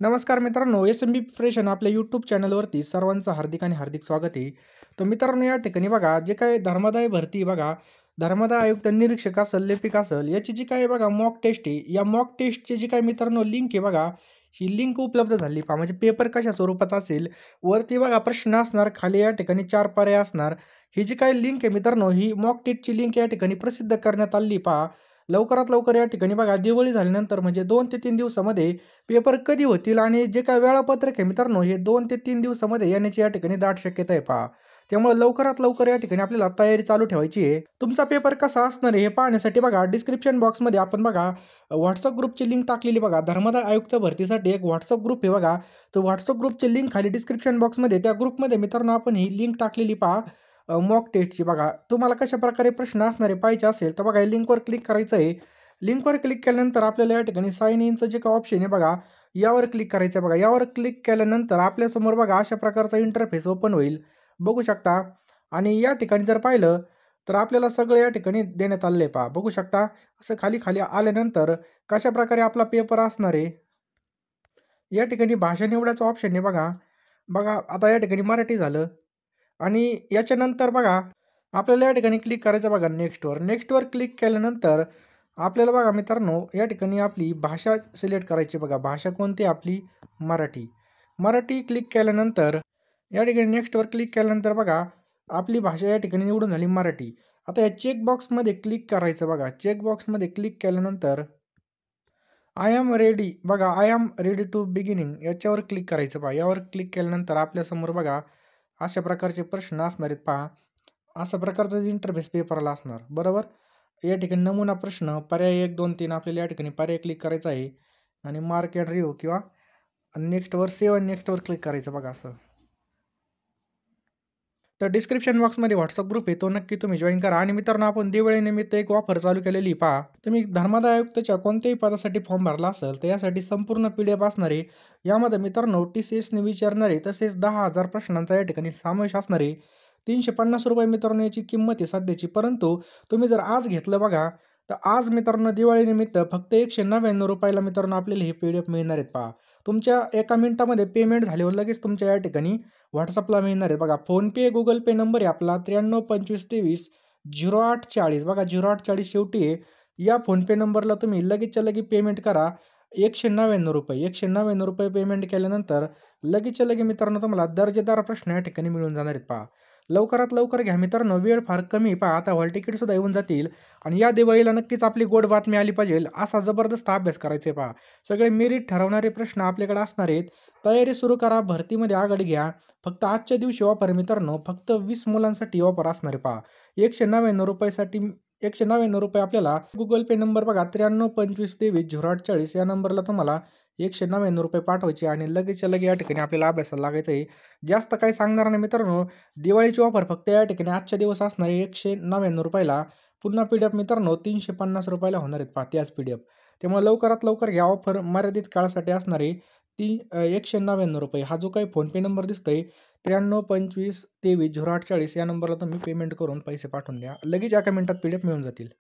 नमस्कार मित्रांनो, एस-एम-बी प्रिपरेशन आपल्या यूट्यूब चॅनलवरती सर्वांचं हार्दिक आणि हार्दिक स्वागत आहे. तर मित्रांनो, या ठिकाणी बघा जे काही धर्मादाय भरती बघा, धर्मादाय आयुक्त निरीक्षक असेल, लिपिक असेल, याची जी काही बघा मॉक टेस्ट आहे, या मॉक टेस्टची जी काही मित्रांनो लिंक आहे बघा, ही लिंक उपलब्ध झाली पहा. म्हणजे पेपर कशा स्वरूपाचा असेल, वरती बघा प्रश्न असणार, खाली या ठिकाणी 4 पर्याय असणार. ही जी काही लिंक आहे मित्रांनो, ही मॉक टेस्टची लिंक या ठिकाणी प्रसिद्ध करण्यात आली पहा. लवकरात लवकर या ठिकाणी बघा दिवाळी झाल्यानंतर म्हणजे 2 ते 3 दिवसामध्ये पेपर कधी होतील आणि जे काही वेळापत्रक आहे मित्रांनो, हे 2 ते 3 दिवसामध्ये येण्याची या ठिकाणी दाट शक्यता आहे पहा. त्यामुळे लवकरात लवकर या ठिकाणी आपल्याला तयारी चालू ठेवायची आहे. तुमचा पेपर कसा असणार आहे हे पाहण्यासाठी बघा डिस्क्रिप्शन बॉक्समध्ये आपण बघा WhatsApp ग्रुपची लिंक टाकलेली बघा. धर्मादाय आयुक्त भरतीसाठी एक WhatsApp ग्रुप आहे बघा. तर WhatsApp ग्रुपची लिंक खाली डिस्क्रिप्शन बॉक्समध्ये त्या ग्रुपमध्ये मित्रांनो आपण ही लिंक टाकलेली पहा. मॉक टेस्टची बघा. तुम्हाला कशाप्रकारे प्रश्न असणारे पाहिजे असेल तर बघा लिंकवर क्लिक करायचं आहे. लिंकवर क्लिक केल्यानंतर आपल्याला या ठिकाणी साइन इनचं जे काही ऑप्शन आहे बघा, यावर क्लिक करायचं आहे बघा. यावर क्लिक केल्यानंतर आपल्यासमोर बघा अशा प्रकारचा इंटरफेस ओपन होईल. बघू शकता आणि या ठिकाणी जर पाहिलं, तर आपल्याला सगळं या ठिकाणी देण्यात आलेलं आहे पहा. बघू शकता असं खाली-खाली आल्यानंतर कशाप्रकारे आपला पेपर असणार आहे. या ठिकाणी भाषा निवडायचं ऑप्शन आहे बघा. बघा आता या ठिकाणी मराठी झालं आणि याच्यानंतर बघा आपल्याला या ठिकाणी क्लिक करायचं बघा नेक्स्टवर. नेक्स्टवर क्लिक केल्यानंतर आपल्याला बघा मित्रांनो या ठिकाणी आपली भाषा सिलेक्ट करायची बघा. भाषा कोणती आपली? मराठी. मराठी क्लिक केल्यानंतर या ठिकाणी नेक्स्टवर क्लिक केल्यानंतर बघा आपली भाषा या ठिकाणी निवडून झाली मराठी. आता या चेक बॉक्समध्ये क्लिक करायचं बघा. चेक बॉक्समध्ये क्लिक केल्यानंतर आय एम रेडी बघा, I am ready to beginning याच्यावर क्लिक करायचं पहा. यावर क्लिक केल्यानंतर आपल्यासमोर बघा अशा प्रकारचे प्रश्न असणार आहेत पहा. अशा प्रकारचा इंटरफेस पेपरला असणार बरोबर. या ठिकाणी नमुना प्रश्न पर्याय 1, 2, 3 आपल्याला या ठिकाणी पर्याय क्लिक करायचा आहे आणि मार्क अँड रिव्ह्यू किंवा नेक्स्टवर सेव्ह आणि नेक्स्टवर क्लिक करायचं बघा असं. तर डिस्क्रिप्शन बॉक्समध्ये WhatsApp ग्रुप आहे तो नक्की तुम्ही जॉइन करा. आणि मित्रांनो आपण दिवाळीनिमित्त एक ऑफर चालू केलेली पहा. तुम्ही धर्मादाय आयुक्ताच्या कोणत्याही पदासाठी फॉर्म भरला असेल तर यासाठी संपूर्ण PDF असणार आहे. यामध्ये मित्रांनो TCSने विचारणारे तसेच 10,000 प्रश्नांचा या ठिकाणी समावेश असणार आहे. ₹350 मित्रांनो याची किंमत आहे सध्याची. परंतु तुम्ही जर आज घेतलं बघा, तर आज मित्रांनो दिवाळीनिमित्त फक्त ₹199 मित्रांनो आपल्याला हे PDF मिळणार आहेत पहा. तुमच्या एका मिनिटामध्ये पेमेंट झाल्यावर लगेच तुमच्या या ठिकाणी WhatsAppला मिळणार आहे बघा. फोनपे, Google पे नंबर आहे आपला 9325230840 बघा 0840 शेवटी आहे. या फोनपे नंबरला तुम्ही लगेचच्या लगेच पेमेंट करा. ₹199 पेमेंट केल्यानंतर लगेचच्या लगेच मित्रांनो तुम्हाला दर्जेदार प्रश्न या ठिकाणी मिळून जाणार आहेत पहा. लवकरात लवकर घ्या मित्रांनो, वेळ फार कमी आहे पहा. आता हॉल तिकीटसुद्धा येऊन जातील आणि या दिवाळीला नक्कीच आपली गोड बातमी आली पाहिजे असा जबरदस्त अभ्यास करायचा आहे पहा. सगळे मेरिट ठरवणारे प्रश्न आपल्याकडे असणार आहेत. तयारी सुरू करा, भरतीमध्ये आघाडी घ्या. फक्त आजच्या दिवशी ऑफर मित्रांनो, फक्त 20 मुलांसाठी ऑफर असणार आहे पहा. ₹199 साठी ₹199 आपल्याला Google पे नंबर बघा 9325230840 या नंबरला तुम्हाला ₹199 पाठवायचे आणि लगेचच्या लगे या ठिकाणी आपल्याला अभ्यासाला लागायचं आहे. जास्त काही सांगणार नाही मित्रांनो. दिवाळीची ऑफर फक्त या ठिकाणी आजच्या दिवस असणार आहे ₹199. पुन्हा PDF मित्रांनो ₹350 ला होणार आहेत पहा त्याच PDF. त्यामुळे लवकरात लवकर घ्या, ऑफर मर्यादित काळासाठी असणार आहे. ₹199 हा जो काही फोनपे नंबर दिसतोय 9325230840 या नंबरला तुम्ही पेमेंट करून पैसे पाठवून द्या. लगेच एका मिनिटात PDF मिळून जातील.